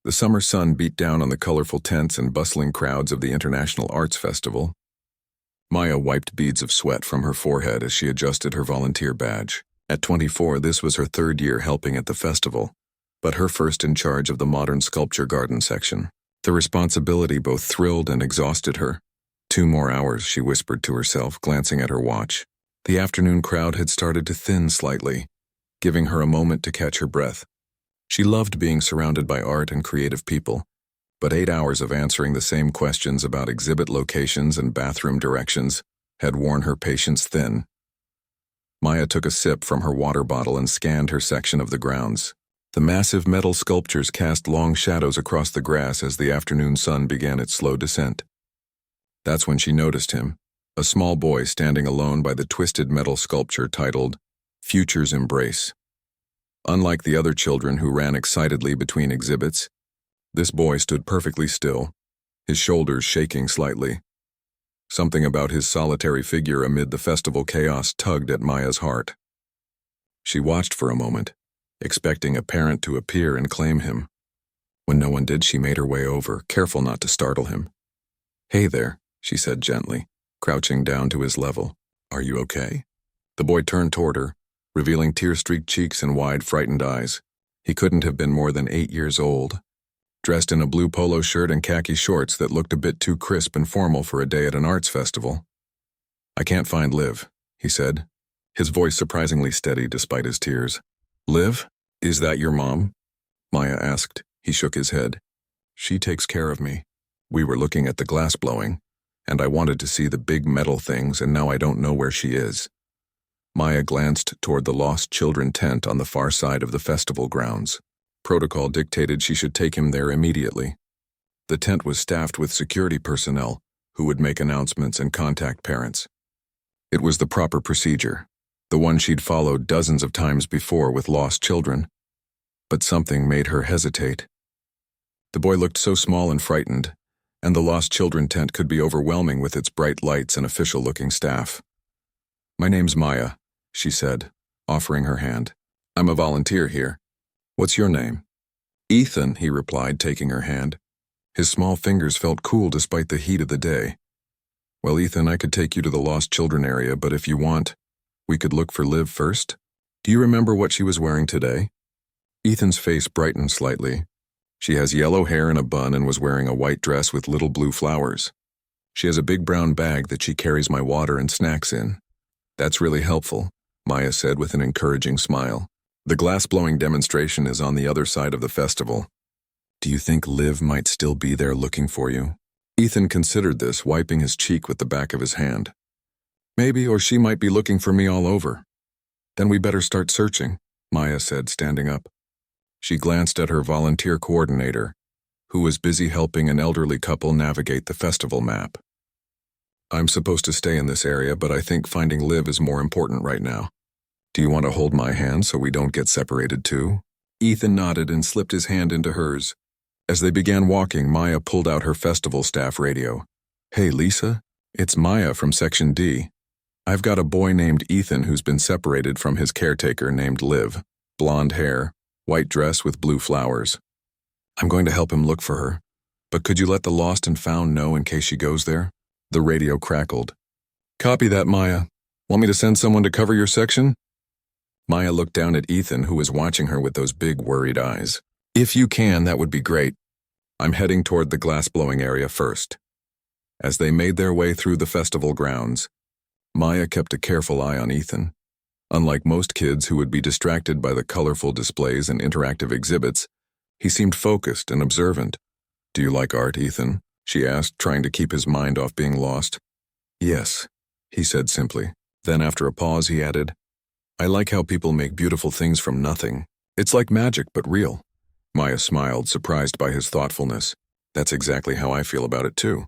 The summer sun beat down on the colorful tents and bustling crowds of the International Arts Festival. Maya wiped beads of sweat from her forehead as she adjusted her volunteer badge. At 24, this was her third year helping at the festival, but her first in charge of the modern sculpture garden section. The responsibility both thrilled and exhausted her. 2 more hours, she whispered to herself, glancing at her watch. The afternoon crowd had started to thin slightly, giving her a moment to catch her breath. She loved being surrounded by art and creative people, but 8 hours of answering the same questions about exhibit locations and bathroom directions had worn her patience thin. Maya took a sip from her water bottle and scanned her section of the grounds. The massive metal sculptures cast long shadows across the grass as the afternoon sun began its slow descent. That's when she noticed him, a small boy standing alone by the twisted metal sculpture titled, "Future's Embrace." Unlike the other children who ran excitedly between exhibits, this boy stood perfectly still, his shoulders shaking slightly. Something about his solitary figure amid the festival chaos tugged at Maya's heart. She watched for a moment, expecting a parent to appear and claim him. When no one did, she made her way over, careful not to startle him. "Hey there," she said gently, crouching down to his level. "Are you okay?" The boy turned toward her, revealing tear-streaked cheeks and wide, frightened eyes. He couldn't have been more than 8 years old, dressed in a blue polo shirt and khaki shorts that looked a bit too crisp and formal for a day at an arts festival. "I can't find Liv," he said, his voice surprisingly steady despite his tears. "Liv? Is that your mom?" Maya asked. He shook his head. "She takes care of me. We were looking at the glass blowing, and I wanted to see the big metal things, and now I don't know where she is." Maya glanced toward the Lost Children tent on the far side of the festival grounds. Protocol dictated she should take him there immediately. The tent was staffed with security personnel who would make announcements and contact parents. It was the proper procedure, the one she'd followed dozens of times before with lost children. But something made her hesitate. The boy looked so small and frightened, and the Lost Children tent could be overwhelming with its bright lights and official-looking staff. "My name's Maya," she said, offering her hand. "I'm a volunteer here. What's your name?" "Ethan," he replied, taking her hand. His small fingers felt cool despite the heat of the day. "Well, Ethan, I could take you to the Lost Children area, but if you want, we could look for Liv first. Do you remember what she was wearing today?" Ethan's face brightened slightly. "She has yellow hair in a bun and was wearing a white dress with little blue flowers. She has a big brown bag that she carries my water and snacks in." "That's really helpful," Maya said with an encouraging smile. "The glass-blowing demonstration is on the other side of the festival. Do you think Liv might still be there looking for you?" Ethan considered this, wiping his cheek with the back of his hand. "Maybe, or she might be looking for me all over." "Then we better start searching," Maya said, standing up. She glanced at her volunteer coordinator, who was busy helping an elderly couple navigate the festival map. "I'm supposed to stay in this area, but I think finding Liv is more important right now. Do you want to hold my hand so we don't get separated too?" Ethan nodded and slipped his hand into hers. As they began walking, Maya pulled out her festival staff radio. "Hey, Lisa, it's Maya from Section D. I've got a boy named Ethan who's been separated from his caretaker named Liv. Blonde hair, white dress with blue flowers. I'm going to help him look for her, but could you let the lost and found know in case she goes there?" The radio crackled. "Copy that, Maya. Want me to send someone to cover your section?" Maya looked down at Ethan, who was watching her with those big, worried eyes. "If you can, that would be great. I'm heading toward the glass-blowing area first." As they made their way through the festival grounds, Maya kept a careful eye on Ethan. Unlike most kids who would be distracted by the colorful displays and interactive exhibits, he seemed focused and observant. "Do you like art, Ethan?" she asked, trying to keep his mind off being lost. "Yes," he said simply. Then after a pause, he added, "I like how people make beautiful things from nothing. It's like magic, but real." Maya smiled, surprised by his thoughtfulness. "That's exactly how I feel about it, too.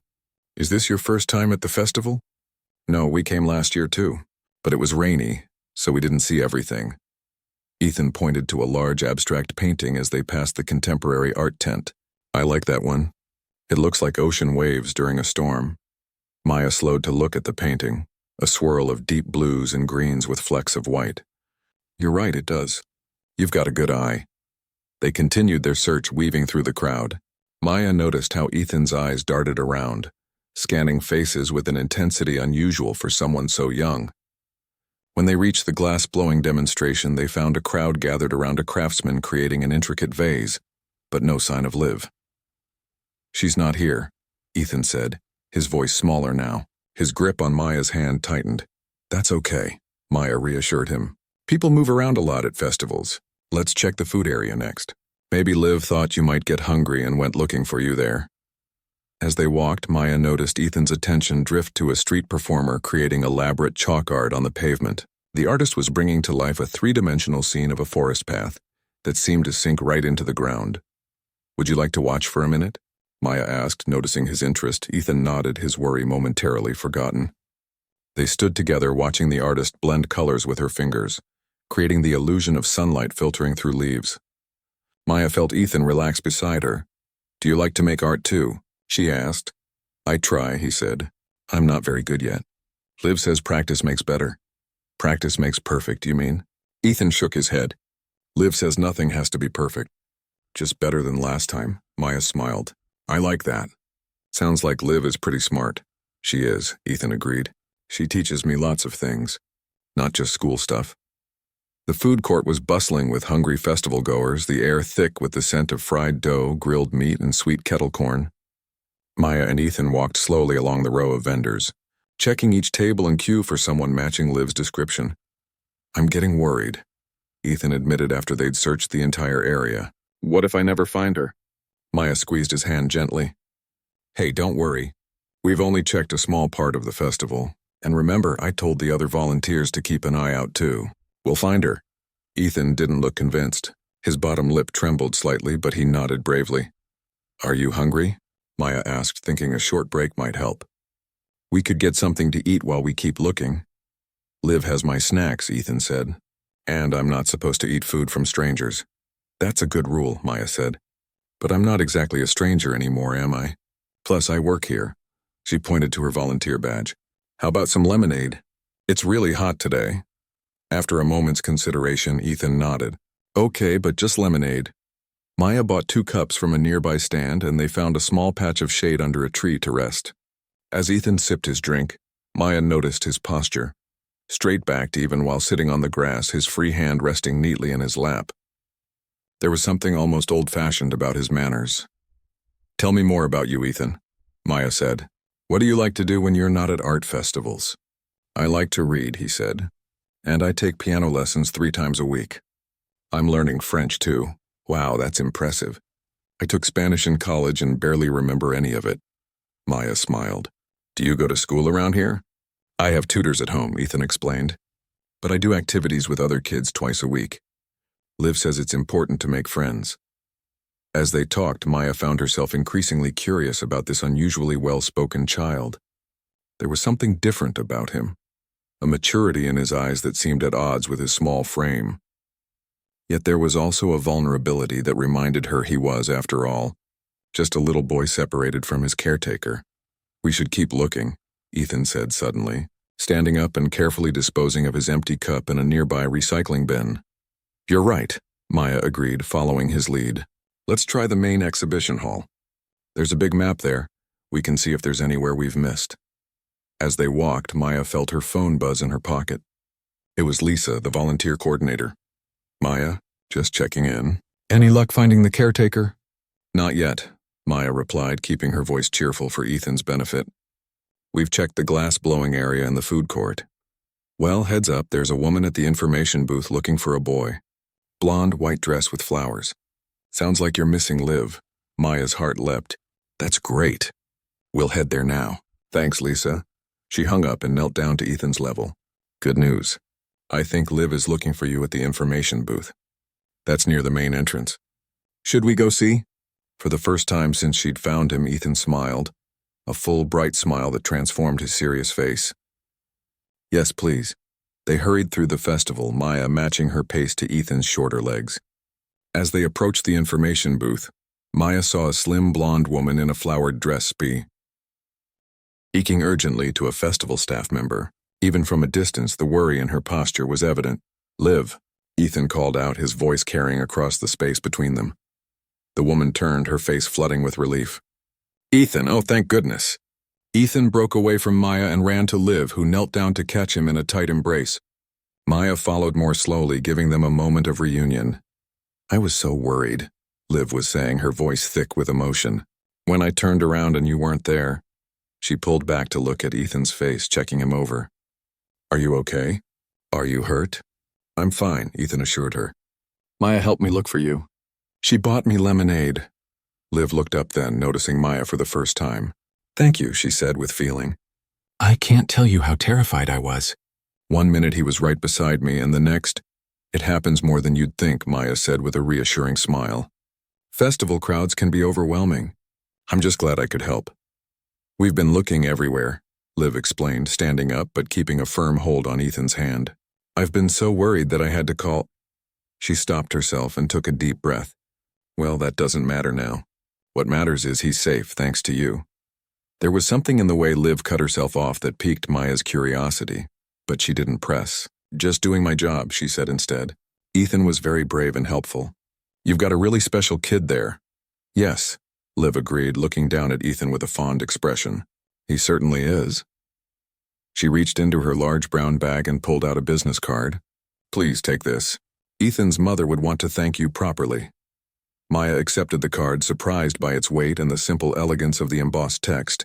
Is this your first time at the festival?" "No, we came last year, too. But it was rainy, so we didn't see everything." Ethan pointed to a large abstract painting as they passed the contemporary art tent. "I like that one. It looks like ocean waves during a storm." Maya slowed to look at the painting, a swirl of deep blues and greens with flecks of white. "You're right, it does. You've got a good eye." They continued their search, weaving through the crowd. Maya noticed how Ethan's eyes darted around, scanning faces with an intensity unusual for someone so young. When they reached the glass-blowing demonstration, they found a crowd gathered around a craftsman creating an intricate vase, but no sign of Liv. "She's not here," Ethan said, his voice smaller now. His grip on Maya's hand tightened. "That's okay," Maya reassured him. "People move around a lot at festivals. Let's check the food area next. Maybe Liv thought you might get hungry and went looking for you there." As they walked, Maya noticed Ethan's attention drift to a street performer creating elaborate chalk art on the pavement. The artist was bringing to life a three-dimensional scene of a forest path that seemed to sink right into the ground. "Would you like to watch for a minute?" Maya asked, noticing his interest. Ethan nodded, his worry momentarily forgotten. They stood together, watching the artist blend colors with her fingers, creating the illusion of sunlight filtering through leaves. Maya felt Ethan relax beside her. "Do you like to make art too?" she asked. "I try," he said. "I'm not very good yet." "Liv says practice makes better." "Practice makes perfect, you mean?" Ethan shook his head. "Liv says nothing has to be perfect. Just better than last time." Maya smiled. "I like that. Sounds like Liv is pretty smart." "She is," Ethan agreed. "She teaches me lots of things, not just school stuff." The food court was bustling with hungry festival goers, the air thick with the scent of fried dough, grilled meat, and sweet kettle corn. Maya and Ethan walked slowly along the row of vendors, checking each table and queue for someone matching Liv's description. "I'm getting worried," Ethan admitted after they'd searched the entire area. "What if I never find her?" Maya squeezed his hand gently. "Hey, don't worry. We've only checked a small part of the festival. And remember, I told the other volunteers to keep an eye out too. We'll find her." Ethan didn't look convinced. His bottom lip trembled slightly, but he nodded bravely. "Are you hungry?" Maya asked, thinking a short break might help. "We could get something to eat while we keep looking." "Liv has my snacks," Ethan said. "And I'm not supposed to eat food from strangers." "That's a good rule," Maya said. "But I'm not exactly a stranger anymore, am I? Plus, I work here." She pointed to her volunteer badge. "How about some lemonade? It's really hot today." After a moment's consideration, Ethan nodded. "Okay, but just lemonade." Maya bought 2 cups from a nearby stand, and they found a small patch of shade under a tree to rest. As Ethan sipped his drink, Maya noticed his posture. Straight-backed even while sitting on the grass, his free hand resting neatly in his lap. There was something almost old-fashioned about his manners. "Tell me more about you, Ethan," Maya said. "What do you like to do when you're not at art festivals?" "I like to read," he said. "And I take piano lessons 3 times a week. I'm learning French, too." "Wow, that's impressive." "I took Spanish in college and barely remember any of it." Maya smiled. "Do you go to school around here?" "I have tutors at home," Ethan explained. "But I do activities with other kids twice a week. Liv says it's important to make friends." As they talked, Maya found herself increasingly curious about this unusually well-spoken child. There was something different about him, a maturity in his eyes that seemed at odds with his small frame. Yet there was also a vulnerability that reminded her he was, after all, just a little boy separated from his caretaker. "We should keep looking," Ethan said suddenly, standing up and carefully disposing of his empty cup in a nearby recycling bin. "You're right," Maya agreed, following his lead. "Let's try the main exhibition hall. There's a big map there. We can see if there's anywhere we've missed." As they walked, Maya felt her phone buzz in her pocket. It was Lisa, the volunteer coordinator. "Maya, just checking in. Any luck finding the caretaker?" "Not yet," Maya replied, keeping her voice cheerful for Ethan's benefit. "We've checked the glass-blowing area in the food court. Well, heads up, there's a woman at the information booth looking for a boy. Blonde, white dress with flowers. Sounds like you're missing Liv." Maya's heart leapt. "That's great. We'll head there now." "Thanks, Lisa." She hung up and knelt down to Ethan's level. "Good news. I think Liv is looking for you at the information booth. That's near the main entrance. Should we go see?" For the first time since she'd found him, Ethan smiled, a full, bright smile that transformed his serious face. "Yes, please." They hurried through the festival, Maya matching her pace to Ethan's shorter legs. As they approached the information booth, Maya saw a slim blonde woman in a flowered dress speaking urgently to a festival staff member. Even from a distance, the worry in her posture was evident. "Liv." Ethan called out, his voice carrying across the space between them. The woman turned, her face flooding with relief. Ethan, oh thank goodness. Ethan broke away from Maya and ran to Liv, who knelt down to catch him in a tight embrace. Maya followed more slowly, giving them a moment of reunion. I was so worried, Liv was saying, her voice thick with emotion. When I turned around and you weren't there. She pulled back to look at Ethan's face, checking him over. Are you okay? Are you hurt? I'm fine, Ethan assured her. Maya helped me look for you. She bought me lemonade. Liv looked up then, noticing Maya for the first time. Thank you, she said with feeling. I can't tell you how terrified I was. 1 minute he was right beside me, and the next, it happens more than you'd think, Maya said with a reassuring smile. Festival crowds can be overwhelming. I'm just glad I could help. We've been looking everywhere, Liv explained, standing up but keeping a firm hold on Ethan's hand. I've been so worried that I had to call. She stopped herself and took a deep breath. Well, that doesn't matter now. What matters is he's safe, thanks to you. There was something in the way Liv cut herself off that piqued Maya's curiosity, but she didn't press. Just doing my job, she said instead. Ethan was very brave and helpful. You've got a really special kid there. Yes, Liv agreed, looking down at Ethan with a fond expression. He certainly is. She reached into her large brown bag and pulled out a business card. Please take this. Ethan's mother would want to thank you properly. Maya accepted the card, surprised by its weight and the simple elegance of the embossed text.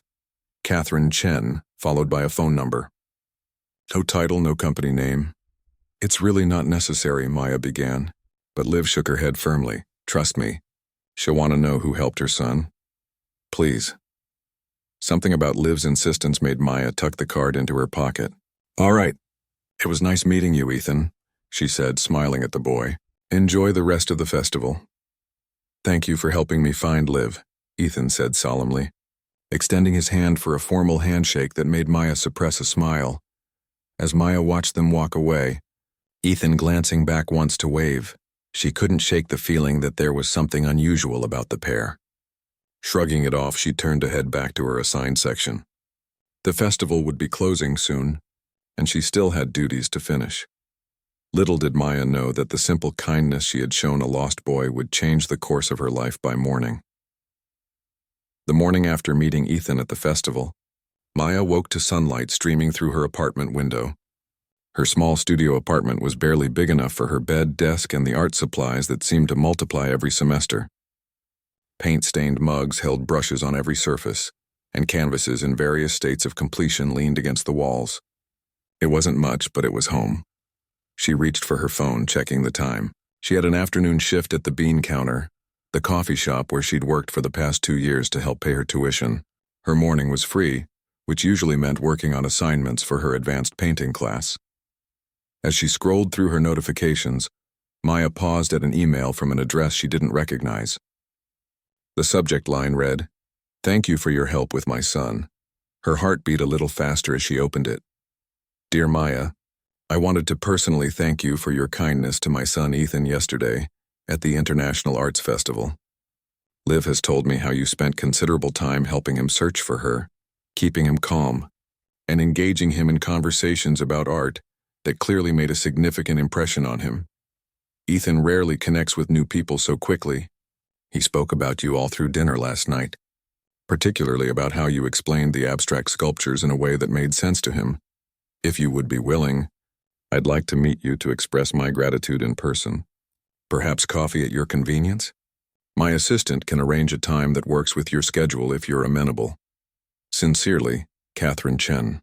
Catherine Chen, followed by a phone number. No title, no company name. It's really not necessary, Maya began, but Liv shook her head firmly. Trust me. She'll want to know who helped her son. Please. Something about Liv's insistence made Maya tuck the card into her pocket. All right. It was nice meeting you, Ethan, she said, smiling at the boy. Enjoy the rest of the festival. Thank you for helping me find Liv, Ethan said solemnly, extending his hand for a formal handshake that made Maya suppress a smile. As Maya watched them walk away, Ethan glancing back once to wave, she couldn't shake the feeling that there was something unusual about the pair. Shrugging it off, she turned to head back to her assigned section. The festival would be closing soon, and she still had duties to finish. Little did Maya know that the simple kindness she had shown a lost boy would change the course of her life by morning. The morning after meeting Ethan at the festival, Maya woke to sunlight streaming through her apartment window. Her small studio apartment was barely big enough for her bed, desk, and the art supplies that seemed to multiply every semester. Paint-stained mugs held brushes on every surface, and canvases in various states of completion leaned against the walls. It wasn't much, but it was home. She reached for her phone, checking the time. She had an afternoon shift at the bean counter, the coffee shop where she'd worked for the past 2 years to help pay her tuition. Her morning was free, which usually meant working on assignments for her advanced painting class. As she scrolled through her notifications, Maya paused at an email from an address she didn't recognize. The subject line read, "Thank you for your help with my son." Her heart beat a little faster as she opened it. Dear Maya, I wanted to personally thank you for your kindness to my son Ethan yesterday at the International Arts Festival. Liv has told me how you spent considerable time helping him search for her, keeping him calm, and engaging him in conversations about art that clearly made a significant impression on him. Ethan rarely connects with new people so quickly. He spoke about you all through dinner last night, particularly about how you explained the abstract sculptures in a way that made sense to him. If you would be willing, I'd like to meet you to express my gratitude in person. Perhaps coffee at your convenience? My assistant can arrange a time that works with your schedule if you're amenable. Sincerely, Catherine Chen.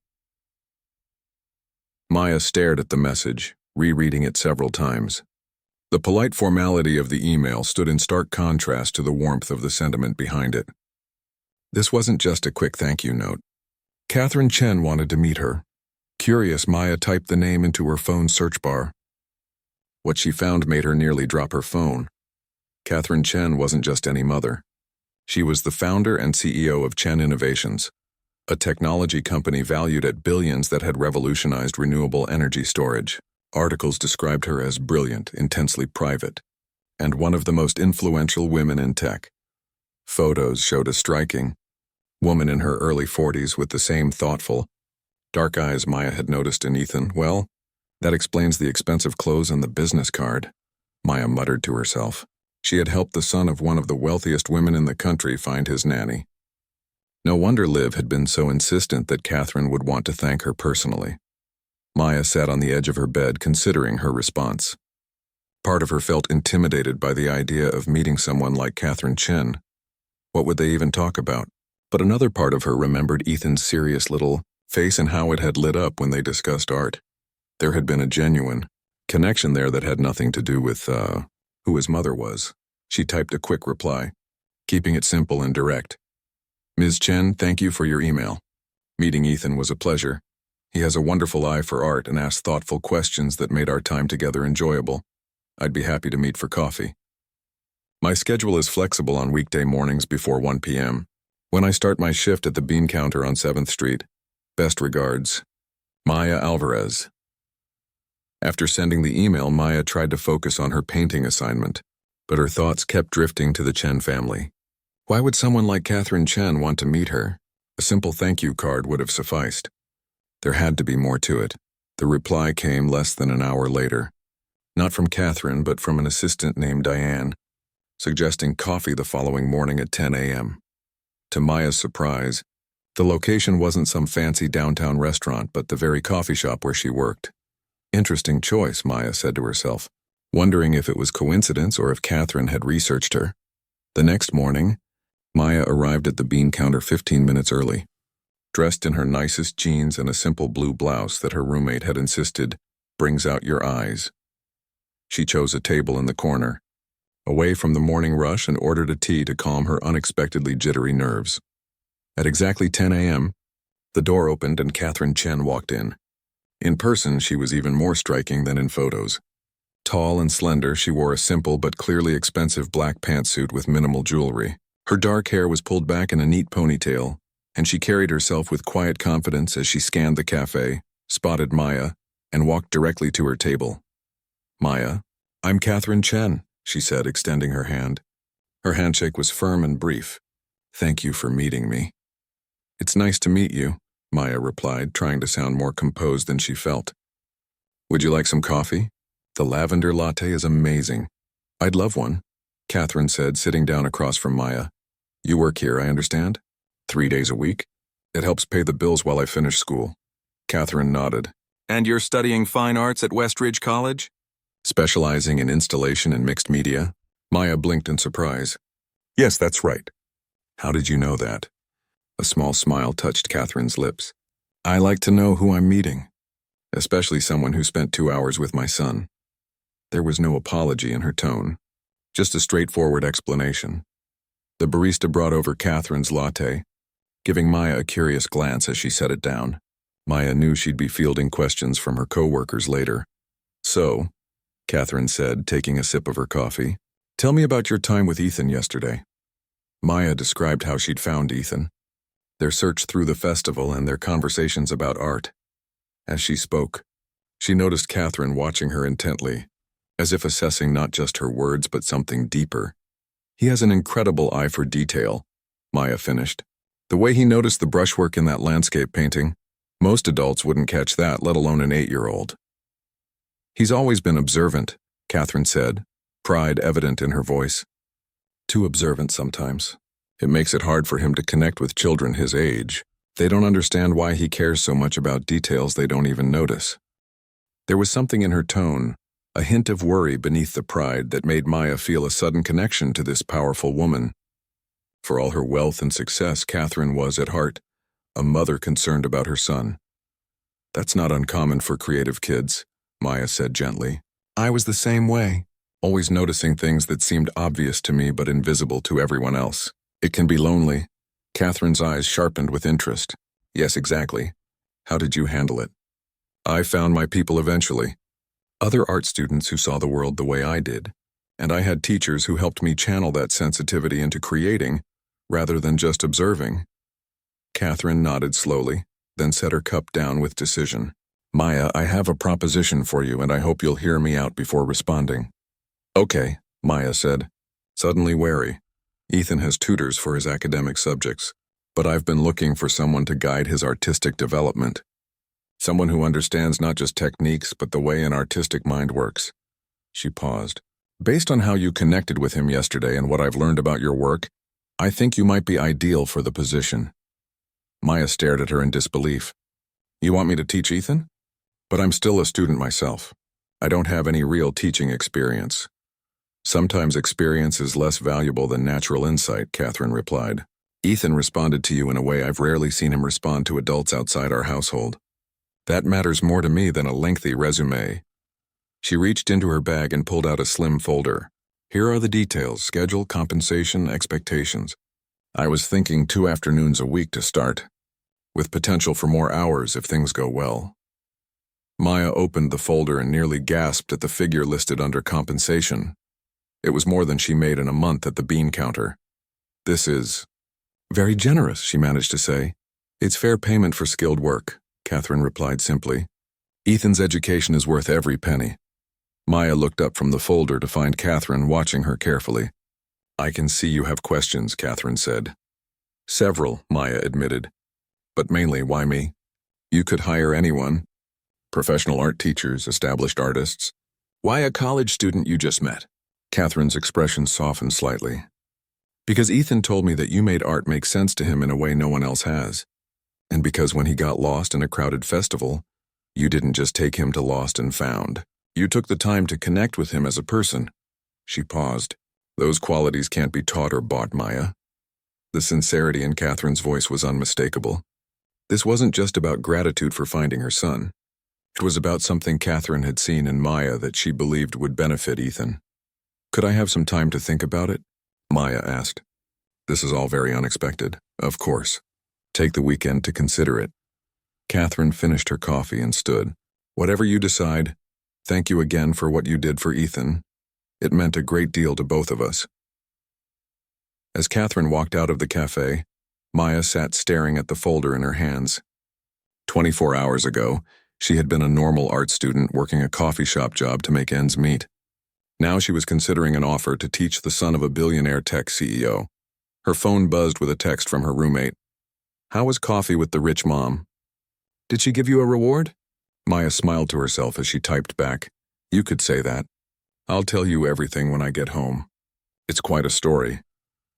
Maya stared at the message, rereading it several times. The polite formality of the email stood in stark contrast to the warmth of the sentiment behind it. This wasn't just a quick thank you note. Catherine Chen wanted to meet her. Curious, Maya typed the name into her phone's search bar. What she found made her nearly drop her phone. Catherine Chen wasn't just any mother. She was the founder and CEO of Chen Innovations, a technology company valued at billions that had revolutionized renewable energy storage. Articles described her as brilliant, intensely private, and one of the most influential women in tech. Photos showed a striking woman in her early 40s with the same thoughtful, dark eyes Maya had noticed in Ethan. Well, That explains the expensive clothes and the business card, Maya muttered to herself. She had helped the son of one of the wealthiest women in the country find his nanny. No wonder Liv had been so insistent that Catherine would want to thank her personally. Maya sat on the edge of her bed considering her response. Part of her felt intimidated by the idea of meeting someone like Catherine Chen. What would they even talk about? But another part of her remembered Ethan's serious little face and how it had lit up when they discussed art. There had been a genuine connection there that had nothing to do with, who his mother was. She typed a quick reply, keeping it simple and direct. Ms. Chen, thank you for your email. Meeting Ethan was a pleasure. He has a wonderful eye for art and asked thoughtful questions that made our time together enjoyable. I'd be happy to meet for coffee. My schedule is flexible on weekday mornings before 1 p.m. when I start my shift at the bean counter on 7th Street. Best regards, Maya Alvarez. After sending the email, Maya tried to focus on her painting assignment, but her thoughts kept drifting to the Chen family. Why would someone like Catherine Chen want to meet her? A simple thank you card would have sufficed. There had to be more to it. The reply came less than an hour later. Not from Catherine, but from an assistant named Diane, suggesting coffee the following morning at 10 a.m. To Maya's surprise, the location wasn't some fancy downtown restaurant, but the very coffee shop where she worked. Interesting choice, Maya said to herself, wondering if it was coincidence or if Catherine had researched her. The next morning, Maya arrived at the bean counter 15 minutes early, dressed in her nicest jeans and a simple blue blouse that her roommate had insisted brings out your eyes. She chose a table in the corner, away from the morning rush, and ordered a tea to calm her unexpectedly jittery nerves. At exactly 10 a.m., the door opened and Catherine Chen walked in. In person, she was even more striking than in photos. Tall and slender, she wore a simple but clearly expensive black pantsuit with minimal jewelry. Her dark hair was pulled back in a neat ponytail, and she carried herself with quiet confidence as she scanned the cafe, spotted Maya, and walked directly to her table. Maya, I'm Catherine Chen, she said, extending her hand. Her handshake was firm and brief. Thank you for meeting me. It's nice to meet you, Maya replied, trying to sound more composed than she felt. Would you like some coffee? The lavender latte is amazing. I'd love one, Catherine said, sitting down across from Maya. You work here, I understand? 3 days a week? It helps pay the bills while I finish school. Catherine nodded. And you're studying fine arts at Westridge College? Specializing in installation and mixed media? Maya blinked in surprise. Yes, that's right. How did you know that? A small smile touched Catherine's lips. I like to know who I'm meeting, especially someone who spent 2 hours with my son. There was no apology in her tone, just a straightforward explanation. The barista brought over Catherine's latte, giving Maya a curious glance as she set it down. Maya knew she'd be fielding questions from her co-workers later. So, Catherine said, taking a sip of her coffee, tell me about your time with Ethan yesterday. Maya described how she'd found Ethan, their search through the festival, and their conversations about art. As she spoke, she noticed Catherine watching her intently, as if assessing not just her words but something deeper. He has an incredible eye for detail, Maya finished. The way he noticed the brushwork in that landscape painting, most adults wouldn't catch that, let alone an 8-year-old. He's always been observant, Catherine said, pride evident in her voice. Too observant sometimes. It makes it hard for him to connect with children his age. They don't understand why he cares so much about details they don't even notice. There was something in her tone, a hint of worry beneath the pride, that made Maya feel a sudden connection to this powerful woman. For all her wealth and success, Catherine was, at heart, a mother concerned about her son. That's not uncommon for creative kids, Maya said gently. I was the same way, always noticing things that seemed obvious to me but invisible to everyone else. It can be lonely. Catherine's eyes sharpened with interest. Yes, exactly. How did you handle it? I found my people eventually. Other art students who saw the world the way I did. And I had teachers who helped me channel that sensitivity into creating, rather than just observing. Catherine nodded slowly, then set her cup down with decision. Maya, I have a proposition for you, and I hope you'll hear me out before responding. Okay, Maya said, suddenly wary. Ethan has tutors for his academic subjects, but I've been looking for someone to guide his artistic development. Someone who understands not just techniques, but the way an artistic mind works. She paused. Based on how you connected with him yesterday and what I've learned about your work, I think you might be ideal for the position. Maya stared at her in disbelief. You want me to teach Ethan? But I'm still a student myself. I don't have any real teaching experience. Sometimes experience is less valuable than natural insight, Catherine replied. Ethan responded to you in a way I've rarely seen him respond to adults outside our household. That matters more to me than a lengthy resume. She reached into her bag and pulled out a slim folder. Here are the details: schedule, compensation, expectations. I was thinking 2 afternoons a week to start, with potential for more hours if things go well. Maya opened the folder and nearly gasped at the figure listed under compensation. It was more than she made in a month at the bean counter. This is very generous, she managed to say. It's fair payment for skilled work, Catherine replied simply. Ethan's education is worth every penny. Maya looked up from the folder to find Catherine watching her carefully. I can see you have questions, Catherine said. Several, Maya admitted. But mainly, why me? You could hire anyone. Professional art teachers, established artists. Why a college student you just met? Catherine's expression softened slightly. Because Ethan told me that you made art make sense to him in a way no one else has. And because when he got lost in a crowded festival, you didn't just take him to Lost and Found. You took the time to connect with him as a person. She paused. Those qualities can't be taught or bought, Maya. The sincerity in Catherine's voice was unmistakable. This wasn't just about gratitude for finding her son. It was about something Catherine had seen in Maya that she believed would benefit Ethan. Could I have some time to think about it? Maya asked. This is all very unexpected. Of course. Take the weekend to consider it. Catherine finished her coffee and stood. Whatever you decide, thank you again for what you did for Ethan. It meant a great deal to both of us. As Catherine walked out of the cafe, Maya sat staring at the folder in her hands. 24 hours ago, she had been a normal art student working a coffee shop job to make ends meet. Now she was considering an offer to teach the son of a billionaire tech CEO. Her phone buzzed with a text from her roommate. How was coffee with the rich mom? Did she give you a reward? Maya smiled to herself as she typed back. You could say that. I'll tell you everything when I get home. It's quite a story.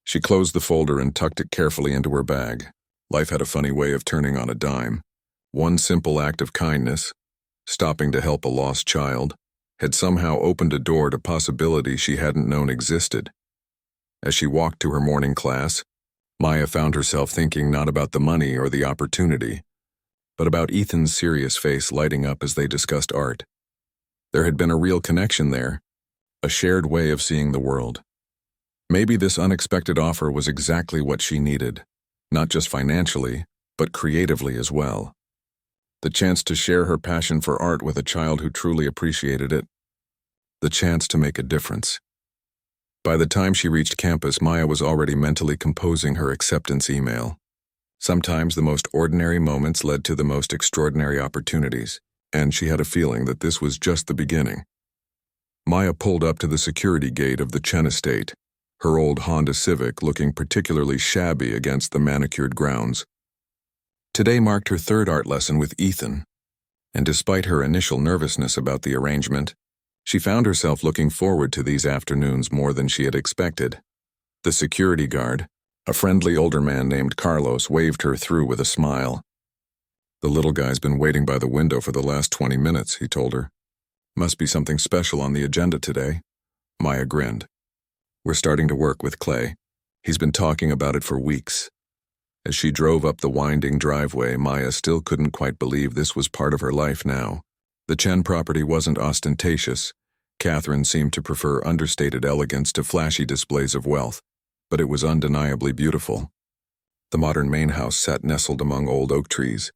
She closed the folder and tucked it carefully into her bag. Life had a funny way of turning on a dime. One simple act of kindness, stopping to help a lost child, had somehow opened a door to possibilities she hadn't known existed. As she walked to her morning class, Maya found herself thinking not about the money or the opportunity, but about Ethan's serious face lighting up as they discussed art. There had been a real connection there, a shared way of seeing the world. Maybe this unexpected offer was exactly what she needed, not just financially, but creatively as well. The chance to share her passion for art with a child who truly appreciated it. The chance to make a difference. By the time she reached campus, Maya was already mentally composing her acceptance email. Sometimes the most ordinary moments led to the most extraordinary opportunities, and she had a feeling that this was just the beginning. Maya pulled up to the security gate of the Chen estate, her old Honda Civic looking particularly shabby against the manicured grounds. Today marked her third art lesson with Ethan, and despite her initial nervousness about the arrangement, she found herself looking forward to these afternoons more than she had expected. The security guard, a friendly older man named Carlos, waved her through with a smile. The little guy's been waiting by the window for the last 20 minutes, he told her. Must be something special on the agenda today. Maya grinned. We're starting to work with Clay. He's been talking about it for weeks. As she drove up the winding driveway, Maya still couldn't quite believe this was part of her life now. The Chen property wasn't ostentatious. Catherine seemed to prefer understated elegance to flashy displays of wealth, but it was undeniably beautiful. The modern main house sat nestled among old oak trees,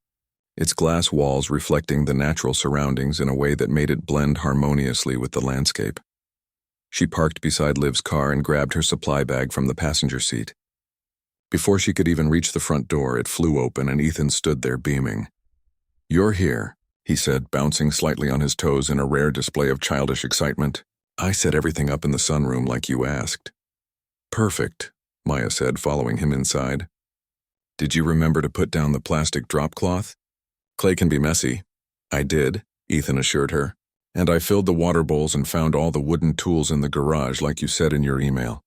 its glass walls reflecting the natural surroundings in a way that made it blend harmoniously with the landscape. She parked beside Liv's car and grabbed her supply bag from the passenger seat. Before she could even reach the front door, it flew open and Ethan stood there beaming. You're here, he said, bouncing slightly on his toes in a rare display of childish excitement. I set everything up in the sunroom like you asked. Perfect, Maya said, following him inside. Did you remember to put down the plastic drop cloth? Clay can be messy, I did, Ethan assured her. And I filled the water bowls and found all the wooden tools in the garage like you said in your email.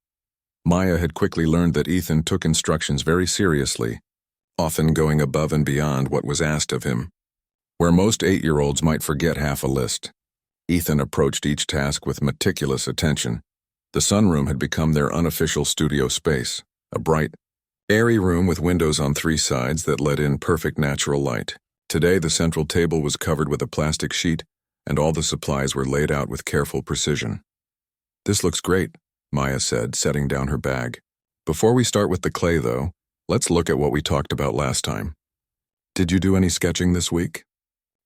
Maya had quickly learned that Ethan took instructions very seriously, often going above and beyond what was asked of him. Where most 8-year-olds might forget half a list, Ethan approached each task with meticulous attention. The sunroom had become their unofficial studio space, a bright, airy room with windows on 3 sides that let in perfect natural light. Today, the central table was covered with a plastic sheet, and all the supplies were laid out with careful precision. "This looks great," Maya said, setting down her bag. "Before we start with the clay, though, let's look at what we talked about last time. Did you do any sketching this week?"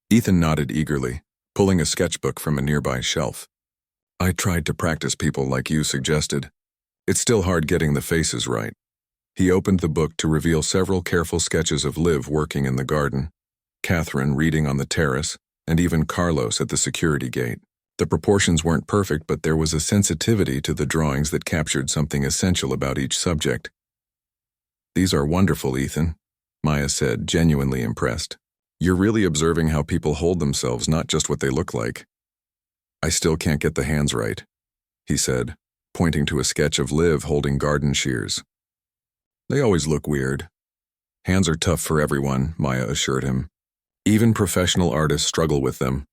Ethan nodded eagerly, pulling a sketchbook from a nearby shelf. "I tried to practice people like you suggested. It's still hard getting the faces right." He opened the book to reveal several careful sketches of Liv working in the garden, Catherine reading on the terrace, and even Carlos at the security gate. The proportions weren't perfect, but there was a sensitivity to the drawings that captured something essential about each subject. "These are wonderful, Ethan," Maya said, genuinely impressed. "You're really observing how people hold themselves, not just what they look like." "I still can't get the hands right," he said, pointing to a sketch of Liv holding garden shears. "They always look weird." "Hands are tough for everyone," Maya assured him. "Even professional artists struggle with them.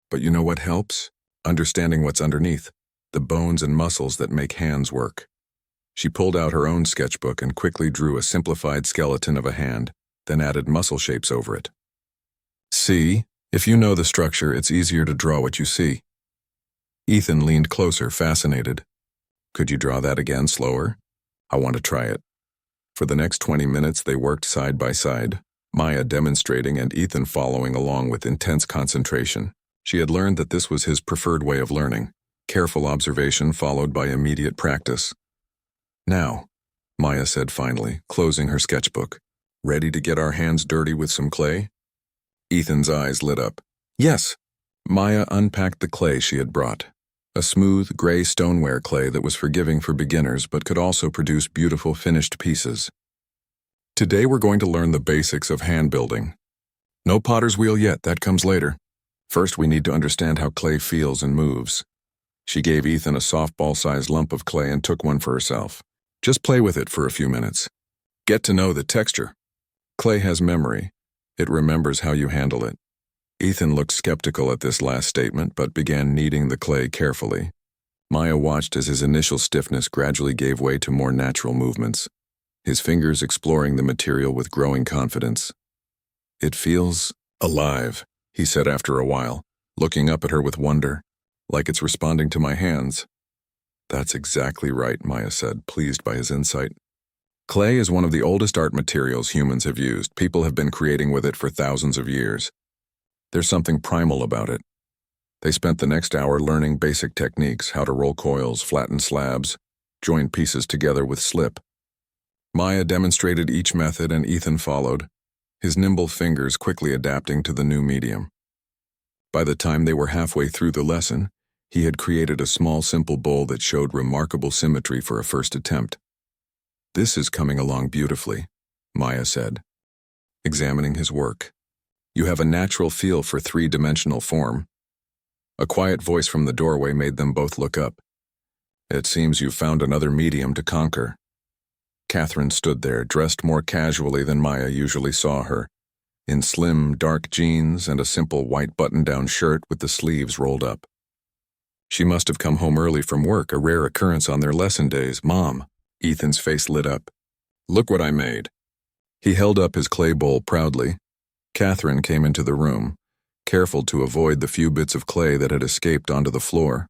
But you know what helps? Understanding what's underneath, the bones and muscles that make hands work." She pulled out her own sketchbook and quickly drew a simplified skeleton of a hand, then added muscle shapes over it. "See, if you know the structure, it's easier to draw what you see." Ethan leaned closer, fascinated. "Could you draw that again, slower? I want to try it." For the next 20 minutes, they worked side by side, Maya demonstrating and Ethan following along with intense concentration. She had learned that this was his preferred way of learning, careful observation followed by immediate practice. "Now," Maya said finally, closing her sketchbook, "ready to get our hands dirty with some clay?" Ethan's eyes lit up. "Yes." Maya unpacked the clay she had brought, a smooth, gray stoneware clay that was forgiving for beginners but could also produce beautiful finished pieces. "Today we're going to learn the basics of hand building. No potter's wheel yet, that comes later. First we need to understand how clay feels and moves." She gave Ethan a softball-sized lump of clay and took one for herself. "Just play with it for a few minutes. Get to know the texture. Clay has memory. It remembers how you handle it." Ethan looked skeptical at this last statement but began kneading the clay carefully. Maya watched as his initial stiffness gradually gave way to more natural movements, his fingers exploring the material with growing confidence. "It feels alive," he said after a while, looking up at her with wonder, "like it's responding to my hands." "That's exactly right," Maya said, pleased by his insight. "Clay is one of the oldest art materials humans have used. People have been creating with it for thousands of years. There's something primal about it." They spent the next hour learning basic techniques, how to roll coils, flatten slabs, join pieces together with slip. Maya demonstrated each method and Ethan followed, his nimble fingers quickly adapting to the new medium. By the time they were halfway through the lesson, he had created a small, simple bowl that showed remarkable symmetry for a first attempt. "This is coming along beautifully," Maya said, examining his work. "You have a natural feel for 3-dimensional form." A quiet voice from the doorway made them both look up. "It seems you've found another medium to conquer." Catherine stood there, dressed more casually than Maya usually saw her, in slim, dark jeans and a simple white button-down shirt with the sleeves rolled up. She must have come home early from work, a rare occurrence on their lesson days. "Mom," Ethan's face lit up. "Look what I made." He held up his clay bowl proudly. Catherine came into the room, careful to avoid the few bits of clay that had escaped onto the floor.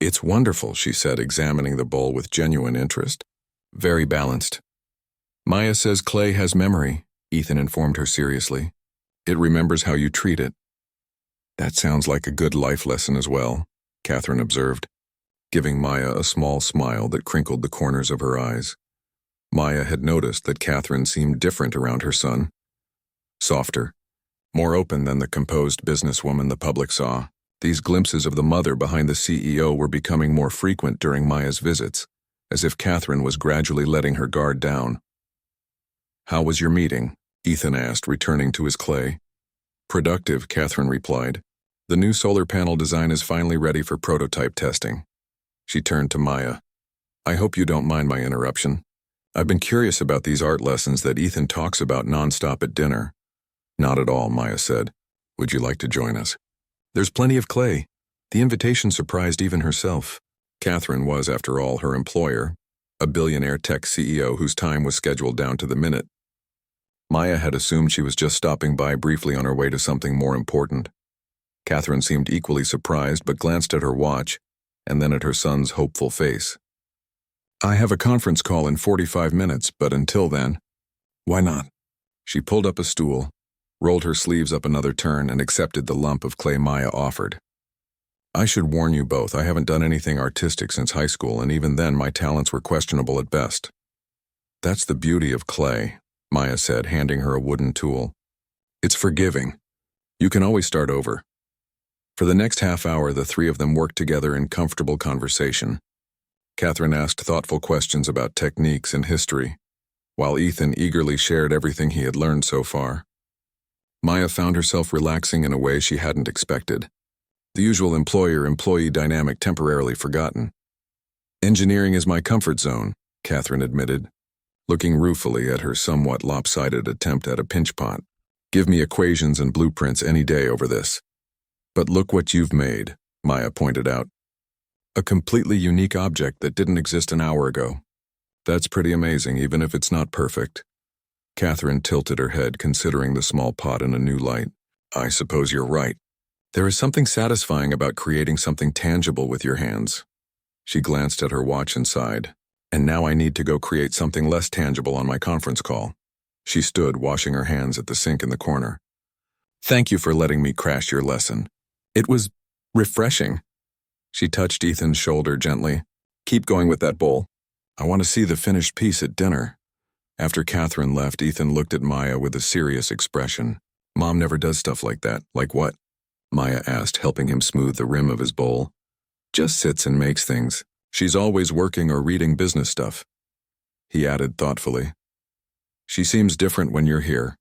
"It's wonderful," she said, examining the bowl with genuine interest. "Very balanced." "Maya says clay has memory," Ethan informed her seriously. "It remembers how you treat it." "That sounds like a good life lesson as well," Catherine observed, giving Maya a small smile that crinkled the corners of her eyes. Maya had noticed that Catherine seemed different around her son. Softer, more open than the composed businesswoman the public saw. These glimpses of the mother behind the CEO were becoming more frequent during Maya's visits, as if Catherine was gradually letting her guard down. "How was your meeting?" Ethan asked, returning to his clay. Productive, Catherine replied. The new solar panel design is finally ready for prototype testing. She turned to Maya. I hope you don't mind my interruption. I've been curious about these art lessons that Ethan talks about nonstop at dinner. Not at all, Maya said. Would you like to join us? There's plenty of clay. The invitation surprised even herself. Catherine was, after all, her employer, a billionaire tech CEO whose time was scheduled down to the minute. Maya had assumed she was just stopping by briefly on her way to something more important. Catherine seemed equally surprised but glanced at her watch and then at her son's hopeful face. I have a conference call in 45 minutes, but until then, why not? She pulled up a stool, rolled her sleeves up another turn, and accepted the lump of clay Maya offered. I should warn you both, I haven't done anything artistic since high school, and even then my talents were questionable at best. That's the beauty of clay, Maya said, handing her a wooden tool. It's forgiving. You can always start over. For the next half hour, the three of them worked together in comfortable conversation. Catherine asked thoughtful questions about techniques and history, while Ethan eagerly shared everything he had learned so far. Maya found herself relaxing in a way she hadn't expected. The usual employer-employee dynamic temporarily forgotten. Engineering is my comfort zone, Catherine admitted, looking ruefully at her somewhat lopsided attempt at a pinch pot. Give me equations and blueprints any day over this. But look what you've made, Maya pointed out. A completely unique object that didn't exist an hour ago. That's pretty amazing, even if it's not perfect. Catherine tilted her head, considering the small pot in a new light. I suppose you're right. There is something satisfying about creating something tangible with your hands. She glanced at her watch and sighed. And now I need to go create something less tangible on my conference call. She stood, washing her hands at the sink in the corner. Thank you for letting me crash your lesson. It was refreshing. She touched Ethan's shoulder gently. Keep going with that bowl. I want to see the finished piece at dinner. After Catherine left, Ethan looked at Maya with a serious expression. Mom never does stuff like that. Like what? Maya asked, helping him smooth the rim of his bowl. Just sits and makes things. She's always working or reading business stuff. He added thoughtfully. She seems different when you're here.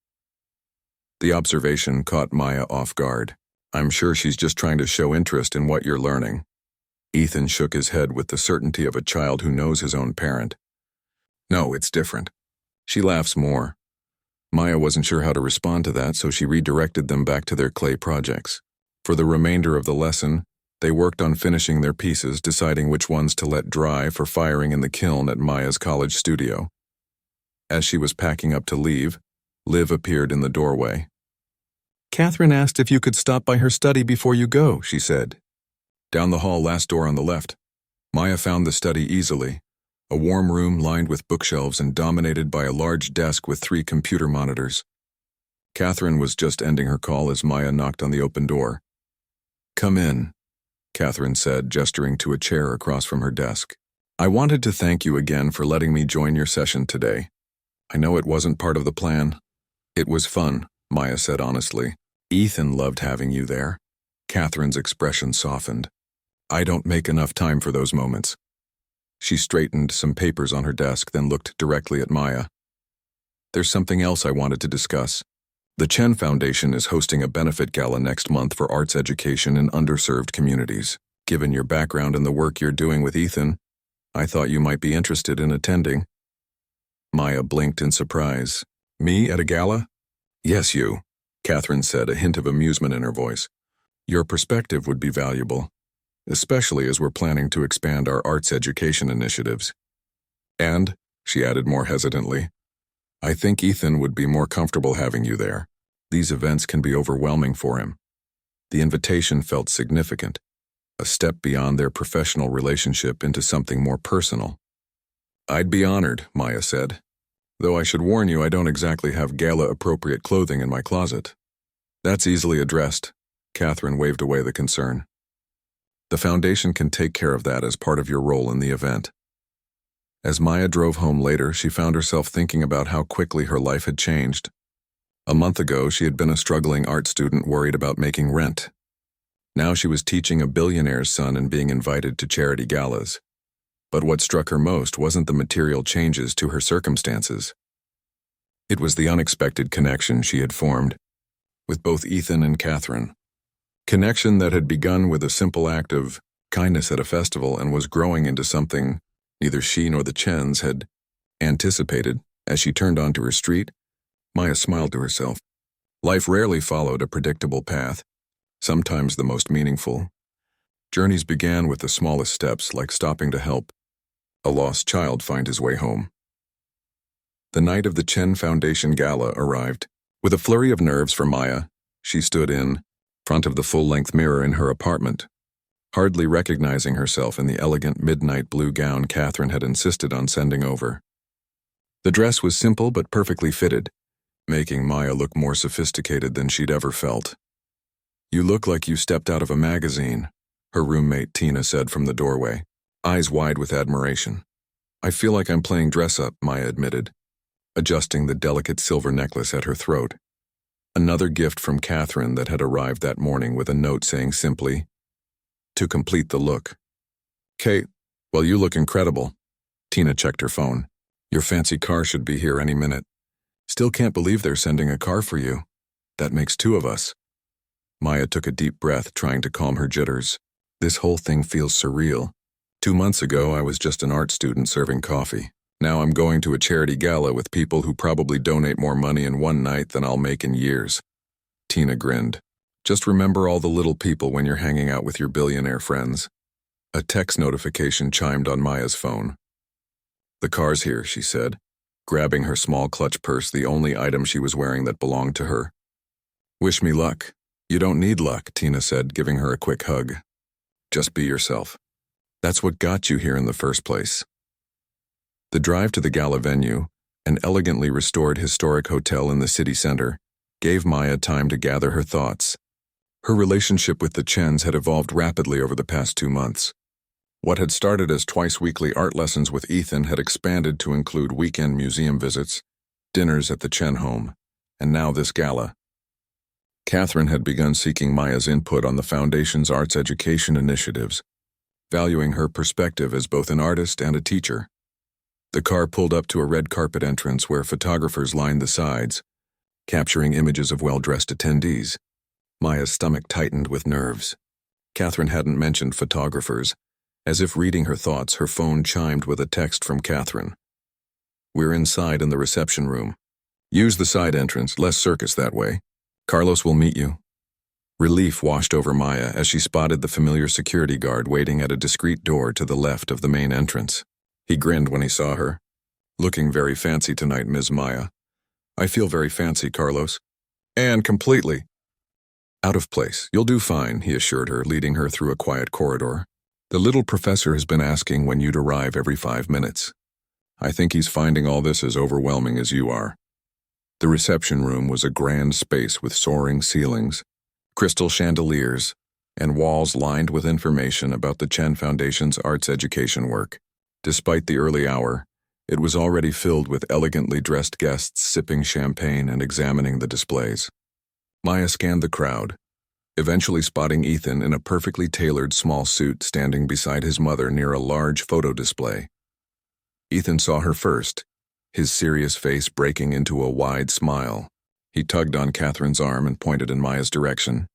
The observation caught Maya off guard. I'm sure she's just trying to show interest in what you're learning. Ethan shook his head with the certainty of a child who knows his own parent. No, it's different. She laughs more. Maya wasn't sure how to respond to that, so she redirected them back to their clay projects. For the remainder of the lesson, they worked on finishing their pieces, deciding which ones to let dry for firing in the kiln at Maya's college studio. As she was packing up to leave, Liv appeared in the doorway. Catherine asked if you could stop by her study before you go, she said. Down the hall, last door on the left. Maya found the study easily. A warm room lined with bookshelves and dominated by a large desk with 3 computer monitors. Catherine was just ending her call as Maya knocked on the open door. Come in, Catherine said, gesturing to a chair across from her desk. I wanted to thank you again for letting me join your session today. I know it wasn't part of the plan. It was fun, Maya said honestly. Ethan loved having you there. Catherine's expression softened. I don't make enough time for those moments. She straightened some papers on her desk, then looked directly at Maya. There's something else I wanted to discuss. The Chen Foundation is hosting a benefit gala next month for arts education in underserved communities. Given your background and the work you're doing with Ethan, I thought you might be interested in attending. Maya blinked in surprise. Me at a gala? Yes, you, Catherine said, a hint of amusement in her voice. Your perspective would be valuable, especially as we're planning to expand our arts education initiatives. And, she added more hesitantly, I think Ethan would be more comfortable having you there. These events can be overwhelming for him. The invitation felt significant, a step beyond their professional relationship into something more personal. I'd be honored, Maya said, though I should warn you I don't exactly have gala-appropriate clothing in my closet. That's easily addressed. Catherine waved away the concern. The foundation can take care of that as part of your role in the event. As Maya drove home later, she found herself thinking about how quickly her life had changed. A month ago, she had been a struggling art student worried about making rent. Now she was teaching a billionaire's son and being invited to charity galas. But what struck her most wasn't the material changes to her circumstances. It was the unexpected connection she had formed. with both Ethan and Catherine. Connection that had begun with a simple act of kindness at a festival and was growing into something neither she nor the Chens had anticipated. As she turned onto her street, Maya smiled to herself. Life rarely followed a predictable path, sometimes the most meaningful. Journeys began with the smallest steps, like stopping to help a lost child find his way home. The night of the Chen Foundation Gala arrived. With a flurry of nerves for Maya, she stood in front of the full-length mirror in her apartment, hardly recognizing herself in the elegant midnight blue gown Catherine had insisted on sending over. The dress was simple but perfectly fitted, making Maya look more sophisticated than she'd ever felt. "You look like you stepped out of a magazine," her roommate Tina said from the doorway, eyes wide with admiration. "I feel like I'm playing dress-up," Maya admitted, adjusting the delicate silver necklace at her throat. Another gift from Catherine that had arrived that morning with a note saying simply, "To complete the look." "Kate, well, you look incredible." Tina checked her phone. "Your fancy car should be here any minute." "Still can't believe they're sending a car for you. That makes two of us." Maya took a deep breath, trying to calm her jitters. "This whole thing feels surreal. 2 months ago, I was just an art student serving coffee. Now I'm going to a charity gala with people who probably donate more money in one night than I'll make in years." Tina grinned. "Just remember all the little people when you're hanging out with your billionaire friends." A text notification chimed on Maya's phone. "The car's here," she said, grabbing her small clutch purse, the only item she was wearing that belonged to her. "Wish me luck." "You don't need luck," Tina said, giving her a quick hug. "Just be yourself. That's what got you here in the first place." The drive to the gala venue, an elegantly restored historic hotel in the city center, gave Maya time to gather her thoughts. Her relationship with the Chens had evolved rapidly over the past 2 months. What had started as twice-weekly art lessons with Ethan had expanded to include weekend museum visits, dinners at the Chen home, and now this gala. Catherine had begun seeking Maya's input on the Foundation's arts education initiatives, valuing her perspective as both an artist and a teacher. The car pulled up to a red carpet entrance where photographers lined the sides, capturing images of well-dressed attendees. Maya's stomach tightened with nerves. Catherine hadn't mentioned photographers. As if reading her thoughts, her phone chimed with a text from Catherine. "We're inside in the reception room. Use the side entrance, less circus that way. Carlos will meet you." Relief washed over Maya as she spotted the familiar security guard waiting at a discreet door to the left of the main entrance. He grinned when he saw her. "Looking very fancy tonight, Ms. Maya." "I feel very fancy, Carlos." "And completely." "Out of place. You'll do fine," he assured her, leading her through a quiet corridor. "The little professor has been asking when you'd arrive every 5 minutes. I think he's finding all this as overwhelming as you are." The reception room was a grand space with soaring ceilings, crystal chandeliers, and walls lined with information about the Chen Foundation's arts education work. Despite the early hour, it was already filled with elegantly dressed guests sipping champagne and examining the displays. Maya scanned the crowd, eventually spotting Ethan in a perfectly tailored small suit standing beside his mother near a large photo display. Ethan saw her first, his serious face breaking into a wide smile. He tugged on Catherine's arm and pointed in Maya's direction.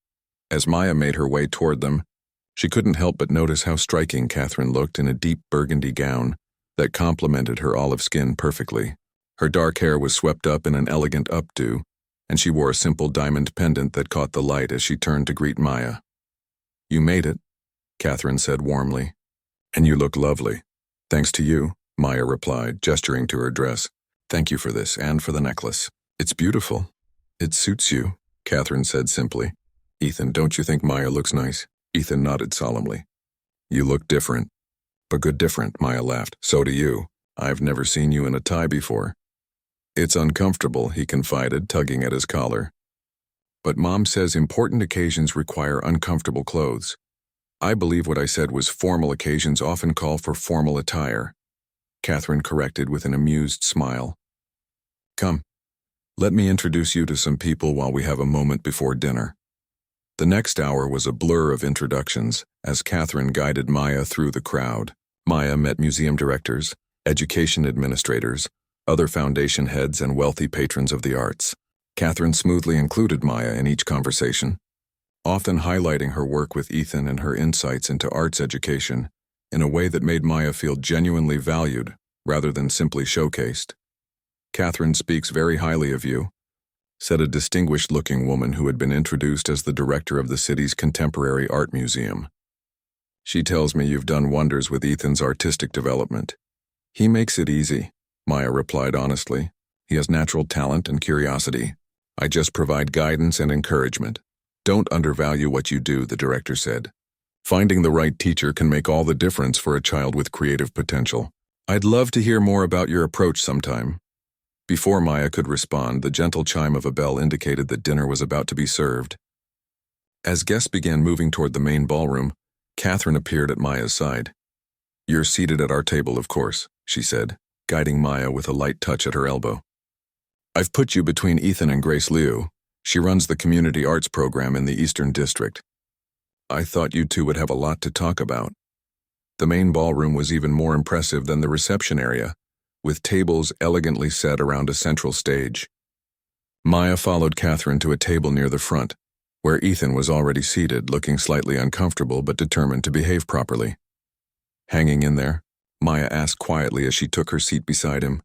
As Maya made her way toward them, she couldn't help but notice how striking Catherine looked in a deep burgundy gown that complemented her olive skin perfectly. Her dark hair was swept up in an elegant updo, and she wore a simple diamond pendant that caught the light as she turned to greet Maya. "You made it," Catherine said warmly. "And you look lovely." "Thanks to you," Maya replied, gesturing to her dress. "Thank you for this and for the necklace. It's beautiful." "It suits you," Catherine said simply. "Ethan, don't you think Maya looks nice?" Ethan nodded solemnly. "You look different." "But good different," Maya laughed. "So do you. I've never seen you in a tie before." "It's uncomfortable," he confided, tugging at his collar. "But Mom says important occasions require uncomfortable clothes. I believe what I said was formal occasions often call for formal attire," Catherine corrected with an amused smile. "Come, let me introduce you to some people while we have a moment before dinner." The next hour was a blur of introductions as Catherine guided Maya through the crowd. Maya met museum directors, education administrators, other foundation heads, and wealthy patrons of the arts. Catherine smoothly included Maya in each conversation, often highlighting her work with Ethan and her insights into arts education in a way that made Maya feel genuinely valued rather than simply showcased. "Catherine speaks very highly of you," said a distinguished-looking woman who had been introduced as the director of the city's Contemporary Art Museum. "She tells me you've done wonders with Ethan's artistic development." "He makes it easy," Maya replied honestly. "He has natural talent and curiosity. I just provide guidance and encouragement." "Don't undervalue what you do," the director said. "Finding the right teacher can make all the difference for a child with creative potential. I'd love to hear more about your approach sometime." Before Maya could respond, the gentle chime of a bell indicated that dinner was about to be served. As guests began moving toward the main ballroom, Catherine appeared at Maya's side. "You're seated at our table, of course," she said, guiding Maya with a light touch at her elbow. "I've put you between Ethan and Grace Liu. She runs the community arts program in the Eastern District. I thought you two would have a lot to talk about." The main ballroom was even more impressive than the reception area, with tables elegantly set around a central stage. Maya followed Catherine to a table near the front, where Ethan was already seated, looking slightly uncomfortable but determined to behave properly. "Hanging in there?" Maya asked quietly as she took her seat beside him.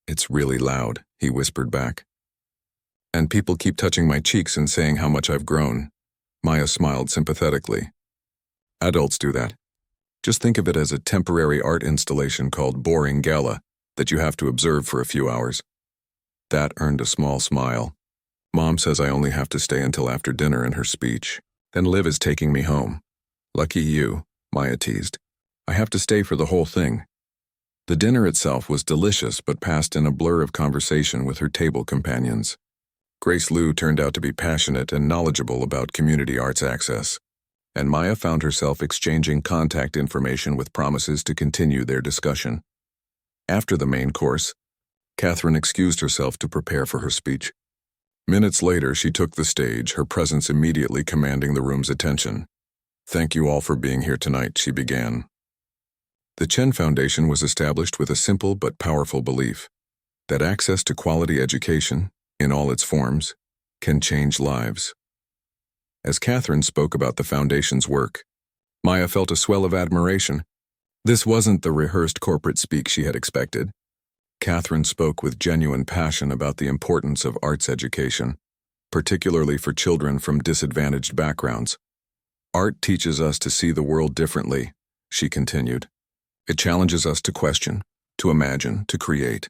"It's really loud," he whispered back. "And people keep touching my cheeks and saying how much I've grown." Maya smiled sympathetically. "Adults do that. Just think of it as a temporary art installation called Boring Gala that you have to observe for a few hours." That earned a small smile. "Mom says I only have to stay until after dinner," in her speech. "Then Liv is taking me home." "Lucky you," Maya teased. "I have to stay for the whole thing." The dinner itself was delicious but passed in a blur of conversation with her table companions. Grace Liu turned out to be passionate and knowledgeable about community arts access, and Maya found herself exchanging contact information with promises to continue their discussion. After the main course, Catherine excused herself to prepare for her speech. Minutes later, she took the stage, her presence immediately commanding the room's attention. "Thank you all for being here tonight," she began. The Chen Foundation was established with a simple but powerful belief that access to quality education, in all its forms, can change lives. As Catherine spoke about the Foundation's work, Maya felt a swell of admiration. This wasn't the rehearsed corporate speak she had expected. Catherine spoke with genuine passion about the importance of arts education, particularly for children from disadvantaged backgrounds. "Art teaches us to see the world differently," she continued. "It challenges us to question, to imagine, to create.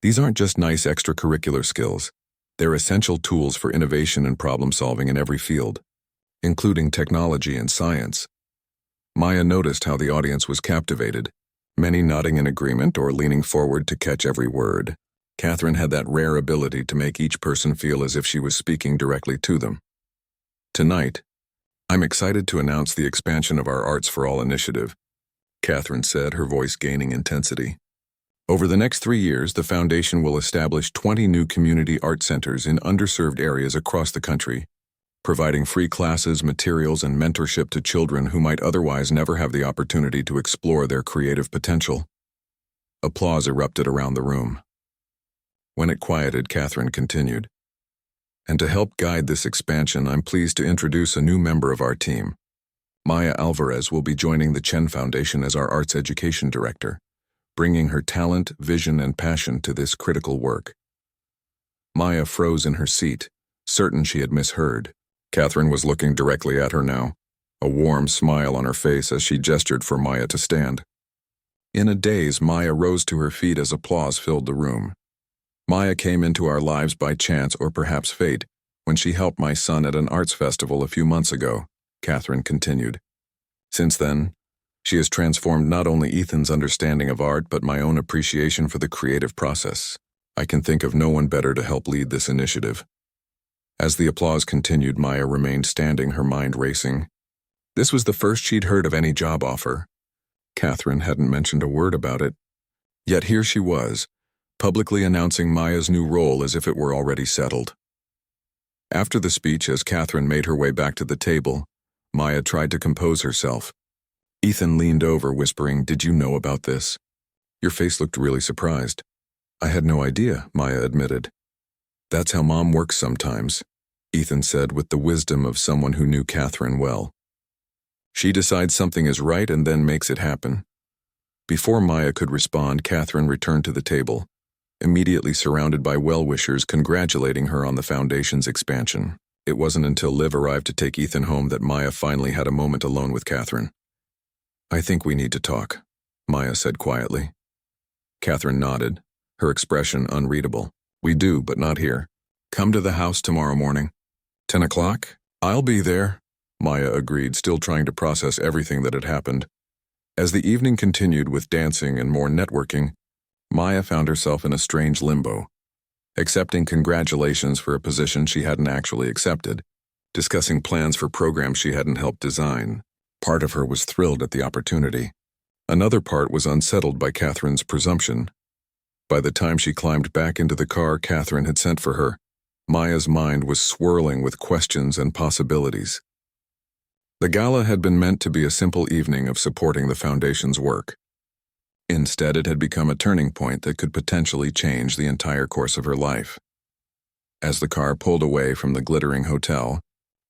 These aren't just nice extracurricular skills. They're essential tools for innovation and problem-solving in every field, including technology and science." Maya noticed how the audience was captivated, many nodding in agreement or leaning forward to catch every word. Catherine had that rare ability to make each person feel as if she was speaking directly to them. "Tonight, I'm excited to announce the expansion of our Arts for All initiative," Catherine said, her voice gaining intensity. "Over the next 3 years, the Foundation will establish 20 new community art centers in underserved areas across the country, providing free classes, materials, and mentorship to children who might otherwise never have the opportunity to explore their creative potential." Applause erupted around the room. When it quieted, Catherine continued. "And to help guide this expansion, I'm pleased to introduce a new member of our team. Maya Alvarez will be joining the Chen Foundation as our Arts Education Director, bringing her talent, vision, and passion to this critical work." Maya froze in her seat, certain she had misheard. Catherine was looking directly at her now, a warm smile on her face as she gestured for Maya to stand. In a daze, Maya rose to her feet as applause filled the room. "Maya came into our lives by chance or perhaps fate when she helped my son at an arts festival a few months ago," Catherine continued. "Since then, she has transformed not only Ethan's understanding of art but my own appreciation for the creative process. I can think of no one better to help lead this initiative." As the applause continued, Maya remained standing, her mind racing. This was the first she'd heard of any job offer. Catherine hadn't mentioned a word about it. Yet here she was, publicly announcing Maya's new role as if it were already settled. After the speech, as Catherine made her way back to the table, Maya tried to compose herself. Ethan leaned over, whispering, "Did you know about this?" "Your face looked really surprised." "I had no idea," Maya admitted. That's how Mom works sometimes, Ethan said with the wisdom of someone who knew Catherine well. She decides something is right and then makes it happen. Before Maya could respond, Catherine returned to the table, immediately surrounded by well-wishers congratulating her on the foundation's expansion. It wasn't until Liv arrived to take Ethan home that Maya finally had a moment alone with Catherine. "I think we need to talk," Maya said quietly. Catherine nodded, her expression unreadable. "We do, but not here. Come to the house tomorrow morning. 10 o'clock? I'll be there," Maya agreed, still trying to process everything that had happened. As the evening continued with dancing and more networking, Maya found herself in a strange limbo, accepting congratulations for a position she hadn't actually accepted, discussing plans for programs she hadn't helped design. Part of her was thrilled at the opportunity. Another part was unsettled by Catherine's presumption. By the time she climbed back into the car Catherine had sent for her, Maya's mind was swirling with questions and possibilities. The gala had been meant to be a simple evening of supporting the foundation's work. Instead, it had become a turning point that could potentially change the entire course of her life. As the car pulled away from the glittering hotel,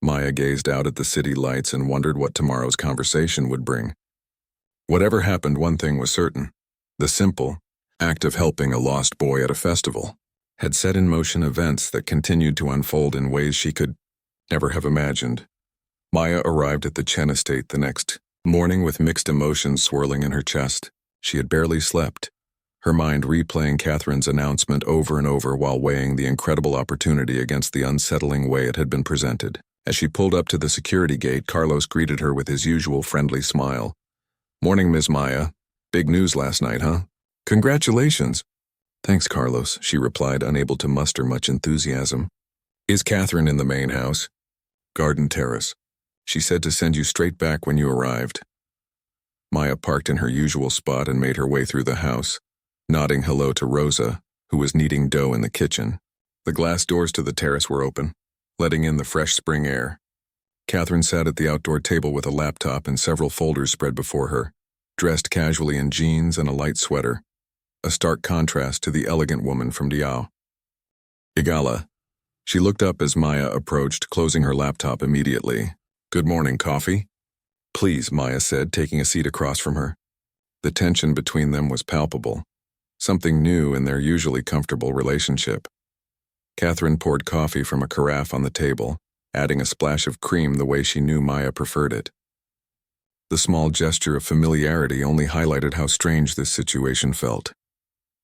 Maya gazed out at the city lights and wondered what tomorrow's conversation would bring. Whatever happened, one thing was certain. The simple act of helping a lost boy at a festival had set in motion events that continued to unfold in ways she could never have imagined. Maya arrived at the Chen estate the next morning with mixed emotions swirling in her chest. She had barely slept, her mind replaying Catherine's announcement over and over while weighing the incredible opportunity against the unsettling way it had been presented. As she pulled up to the security gate, Carlos greeted her with his usual friendly smile. "Morning, Ms. Maya. Big news last night, huh? Congratulations." "Thanks, Carlos," she replied, unable to muster much enthusiasm. "Is Catherine in the main house?" "Garden Terrace. She said to send you straight back when you arrived." Maya parked in her usual spot and made her way through the house, nodding hello to Rosa, who was kneading dough in the kitchen. The glass doors to the terrace were open, letting in the fresh spring air. Catherine sat at the outdoor table with a laptop and several folders spread before her, dressed casually in jeans and a light sweater, a stark contrast to the elegant woman from Diao. "Igala." She looked up as Maya approached, closing her laptop immediately. "Good morning, coffee?" "Please," Maya said, taking a seat across from her. The tension between them was palpable, something new in their usually comfortable relationship. Catherine poured coffee from a carafe on the table, adding a splash of cream the way she knew Maya preferred it. The small gesture of familiarity only highlighted how strange this situation felt.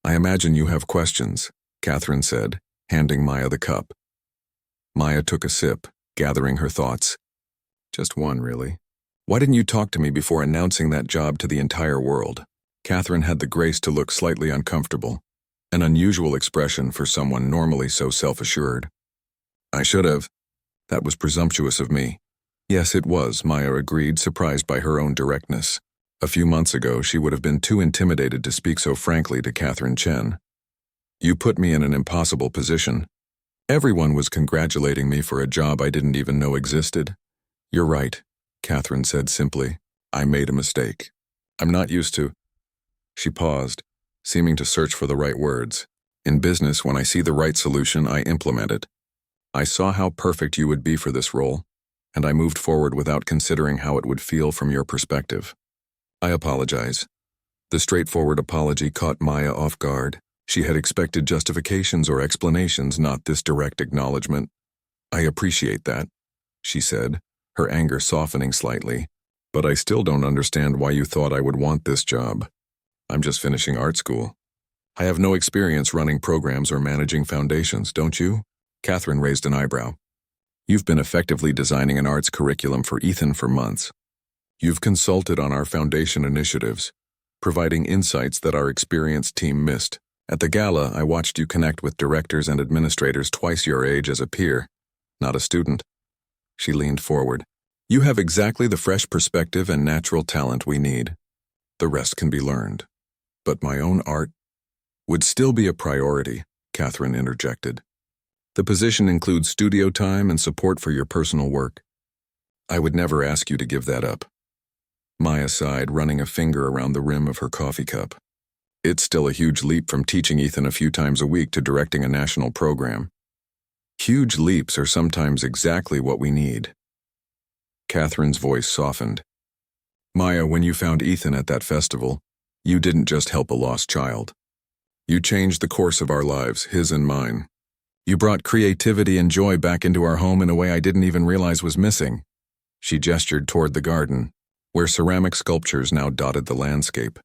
"I imagine you have questions," Catherine said, handing Maya the cup. Maya took a sip, gathering her thoughts. "Just one, really. Why didn't you talk to me before announcing that job to the entire world?" Catherine had the grace to look slightly uncomfortable, an unusual expression for someone normally so self-assured. "I should have. That was presumptuous of me." "Yes, it was," Maya agreed, surprised by her own directness. A few months ago, she would have been too intimidated to speak so frankly to Catherine Chen. "You put me in an impossible position. Everyone was congratulating me for a job I didn't even know existed." "You're right," Catherine said simply. "I made a mistake. I'm not used to—" She paused, seeming to search for the right words. "In business, when I see the right solution, I implement it. I saw how perfect you would be for this role, and I moved forward without considering how it would feel from your perspective. I apologize." The straightforward apology caught Maya off guard. She had expected justifications or explanations, not this direct acknowledgement. "I appreciate that," she said, her anger softening slightly, "but I still don't understand why you thought I would want this job. I'm just finishing art school. I have no experience running programs or managing foundations, don't you?" Catherine raised an eyebrow. "You've been effectively designing an arts curriculum for Ethan for months. You've consulted on our foundation initiatives, providing insights that our experienced team missed. At the gala, I watched you connect with directors and administrators twice your age as a peer, not a student." She leaned forward. "You have exactly the fresh perspective and natural talent we need. The rest can be learned." "But my own art would still be a priority," Catherine interjected. "The position includes studio time and support for your personal work. I would never ask you to give that up." Maya sighed, running a finger around the rim of her coffee cup. "It's still a huge leap from teaching Ethan a few times a week to directing a national program. Huge leaps are sometimes exactly what we need. Catherine's voice softened. Maya, when you found Ethan at that festival, you didn't just help a lost child. You changed the course of our lives, his and mine. You brought creativity and joy back into our home in a way I didn't even realize was missing. She gestured toward the garden, where ceramic sculptures now dotted the landscape,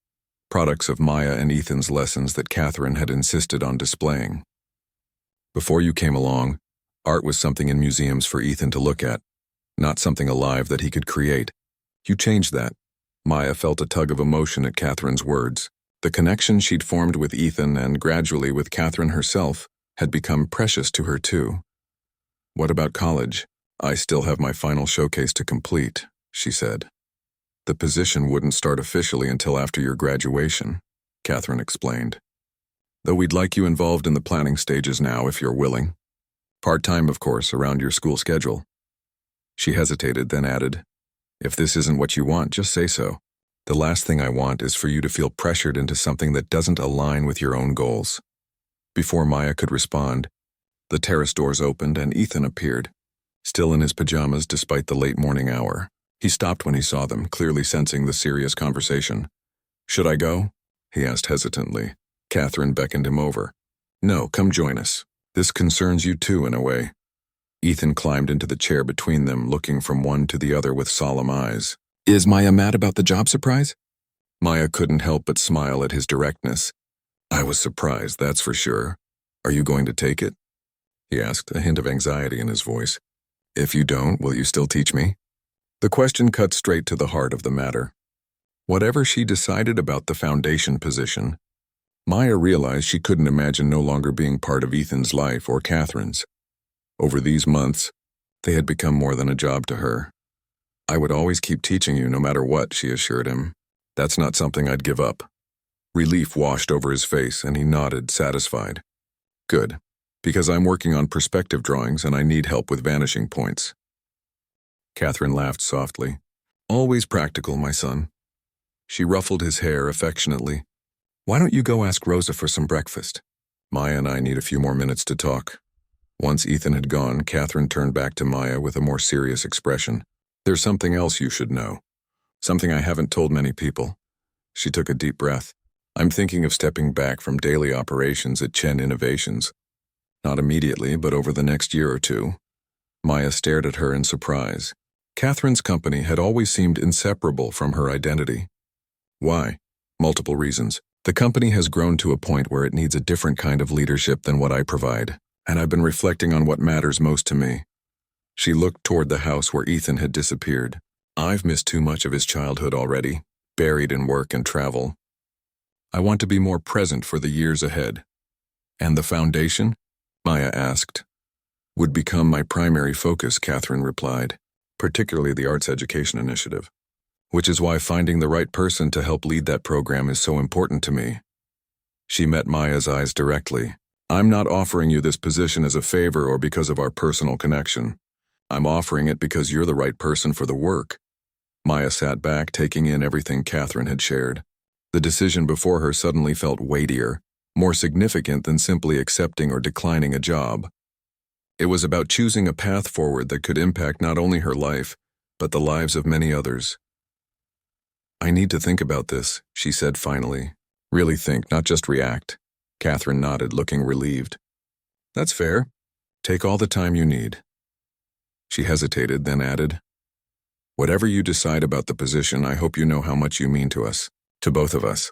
products of Maya and Ethan's lessons that Catherine had insisted on displaying. Before you came along, art was something in museums for Ethan to look at, not something alive that he could create. You changed that. Maya felt a tug of emotion at Catherine's words. The connection she'd formed with Ethan and gradually with Catherine herself had become precious to her too. What about college? I still have my final showcase to complete, she said. The position wouldn't start officially until after your graduation, Catherine explained. Though we'd like you involved in the planning stages now if you're willing. Part-time, of course, around your school schedule. She hesitated, then added, if this isn't what you want, just say so. The last thing I want is for you to feel pressured into something that doesn't align with your own goals. Before Maya could respond, the terrace doors opened and Ethan appeared, still in his pajamas despite the late morning hour. He stopped when he saw them, clearly sensing the serious conversation. Should I go? He asked hesitantly. Catherine beckoned him over. No, come join us. This concerns you too, in a way. Ethan climbed into the chair between them, looking from one to the other with solemn eyes. Is Maya mad about the job surprise? Maya couldn't help but smile at his directness. I was surprised, that's for sure. Are you going to take it? He asked, a hint of anxiety in his voice. If you don't, will you still teach me? The question cut straight to the heart of the matter. Whatever she decided about the foundation position, Maya realized she couldn't imagine no longer being part of Ethan's life or Catherine's. Over these months, they had become more than a job to her. I would always keep teaching you no matter what, she assured him. That's not something I'd give up. Relief washed over his face and he nodded, satisfied. Good, because I'm working on perspective drawings and I need help with vanishing points. Catherine laughed softly. Always practical, my son. She ruffled his hair affectionately. Why don't you go ask Rosa for some breakfast? Maya and I need a few more minutes to talk. Once Ethan had gone, Catherine turned back to Maya with a more serious expression. There's something else you should know. Something I haven't told many people. She took a deep breath. I'm thinking of stepping back from daily operations at Chen Innovations. Not immediately, but over the next year or two. Maya stared at her in surprise. Catherine's company had always seemed inseparable from her identity. Why? Multiple reasons. The company has grown to a point where it needs a different kind of leadership than what I provide, and I've been reflecting on what matters most to me. She looked toward the house where Ethan had disappeared. I've missed too much of his childhood already, buried in work and travel. I want to be more present for the years ahead. And the foundation? Maya asked. Would become my primary focus, Catherine replied, particularly the Arts Education Initiative. Which is why finding the right person to help lead that program is so important to me. She met Maya's eyes directly. I'm not offering you this position as a favor or because of our personal connection. I'm offering it because you're the right person for the work. Maya sat back, taking in everything Catherine had shared. The decision before her suddenly felt weightier, more significant than simply accepting or declining a job. It was about choosing a path forward that could impact not only her life, but the lives of many others. I need to think about this, she said finally. Really think, not just react. Catherine nodded, looking relieved. That's fair. Take all the time you need. She hesitated, then added, whatever you decide about the position, I hope you know how much you mean to us, to both of us.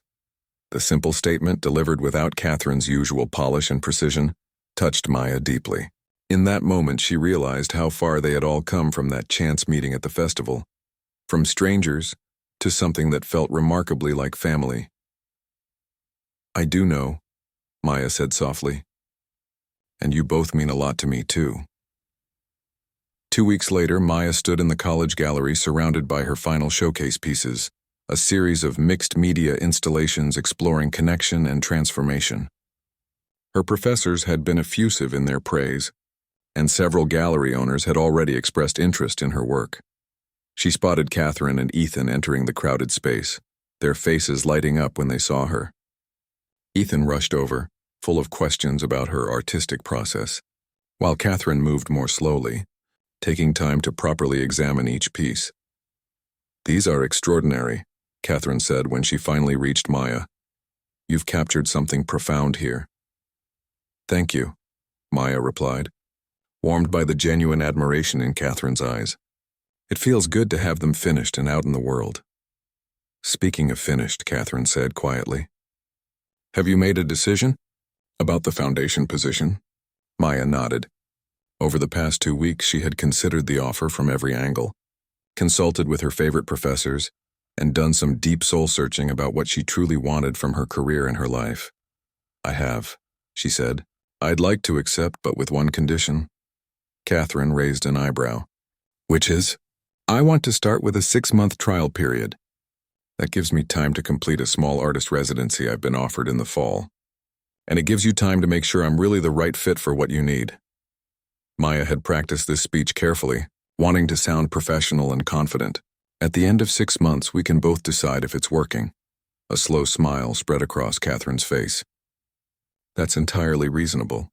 The simple statement, delivered without Catherine's usual polish and precision, touched Maya deeply. In that moment, she realized how far they had all come from that chance meeting at the festival. From strangers to something that felt remarkably like family. I do know, Maya said softly. And you both mean a lot to me, too. 2 weeks later, Maya stood in the college gallery surrounded by her final showcase pieces, a series of mixed media installations exploring connection and transformation. Her professors had been effusive in their praise, and several gallery owners had already expressed interest in her work. She spotted Catherine and Ethan entering the crowded space, their faces lighting up when they saw her. Ethan rushed over, full of questions about her artistic process. while Catherine moved more slowly, taking time to properly examine each piece. "These are extraordinary," Catherine said when she finally reached Maya. "You've captured something profound here." "Thank you," Maya replied, warmed by the genuine admiration in Catherine's eyes. "It feels good to have them finished and out in the world." "Speaking of finished," Catherine said quietly, "have you made a decision about the foundation position?" Maya nodded. Over the past 2 weeks, she had considered the offer from every angle, consulted with her favorite professors, and done some deep soul-searching about what she truly wanted from her career and her life. "I have," she said. "I'd like to accept, but with one condition." Catherine raised an eyebrow. "Which is?" "I want to start with a 6-month trial period. That gives me time to complete a small artist residency I've been offered in the fall. And it gives you time to make sure I'm really the right fit for what you need." Maya had practiced this speech carefully, wanting to sound professional and confident. "At the end of 6 months, we can both decide if it's working." A slow smile spread across Catherine's face. "That's entirely reasonable.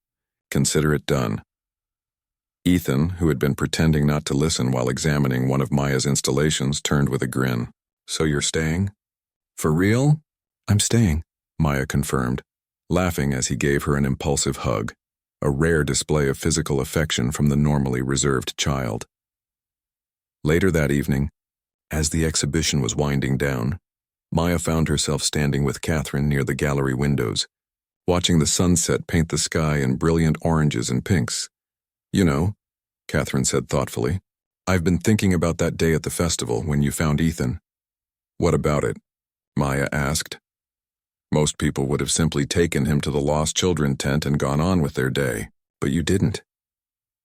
Consider it done." Ethan, who had been pretending not to listen while examining one of Maya's installations, turned with a grin. "So you're staying?" "For real?" "I'm staying," Maya confirmed, laughing as he gave her an impulsive hug, a rare display of physical affection from the normally reserved child. Later that evening, as the exhibition was winding down, Maya found herself standing with Catherine near the gallery windows, watching the sunset paint the sky in brilliant oranges and pinks. "You know," Catherine said thoughtfully, "I've been thinking about that day at the festival when you found Ethan." "What about it?" Maya asked. "Most people would have simply taken him to the lost children tent and gone on with their day, but you didn't.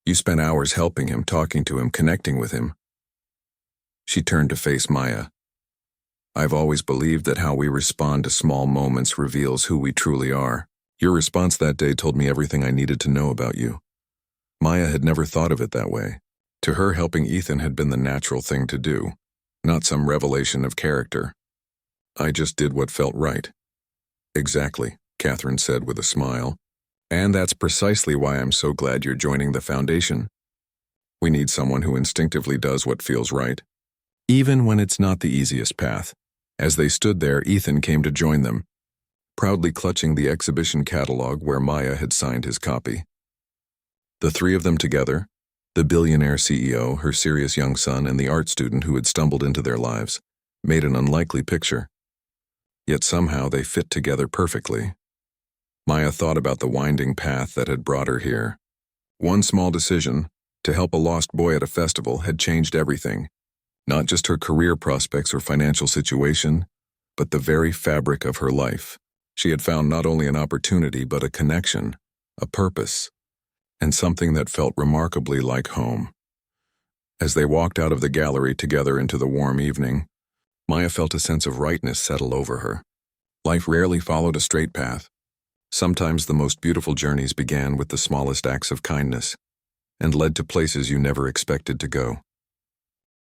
You spent hours helping him, talking to him, connecting with him." She turned to face Maya. "I've always believed that how we respond to small moments reveals who we truly are. Your response that day told me everything I needed to know about you." Maya had never thought of it that way. To her, helping Ethan had been the natural thing to do, not some revelation of character. "I just did what felt right." "Exactly," Catherine said with a smile. "And that's precisely why I'm so glad you're joining the foundation. We need someone who instinctively does what feels right, even when it's not the easiest path." As they stood there, Ethan came to join them, proudly clutching the exhibition catalog where Maya had signed his copy. The three of them together, the billionaire CEO, her serious young son, and the art student who had stumbled into their lives, made an unlikely picture. Yet somehow they fit together perfectly. Maya thought about the winding path that had brought her here. One small decision, to help a lost boy at a festival, had changed everything. Not just her career prospects or financial situation, but the very fabric of her life. She had found not only an opportunity, but a connection, a purpose, and something that felt remarkably like home. As they walked out of the gallery together into the warm evening, Maya felt a sense of rightness settle over her. Life rarely followed a straight path. Sometimes the most beautiful journeys began with the smallest acts of kindness, and led to places you never expected to go.